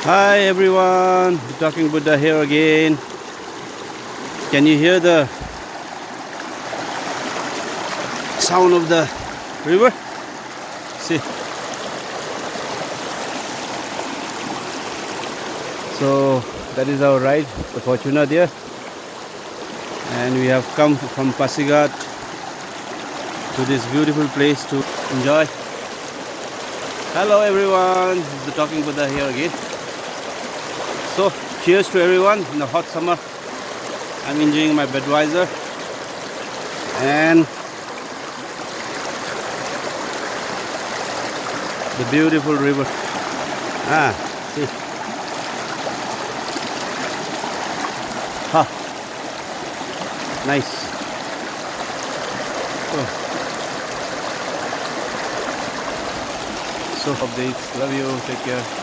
Hi everyone, Talking Buddha here again. Can you hear the sound of the river? See. So that is our ride, the Fortuna there. And we have come from Pasighat to this beautiful place to enjoy. Hello everyone, this is the Talking Buddha here again. So cheers to everyone in the hot summer. I'm enjoying my Budweiser and the beautiful river. See. Nice. So updates. Love you. Take care.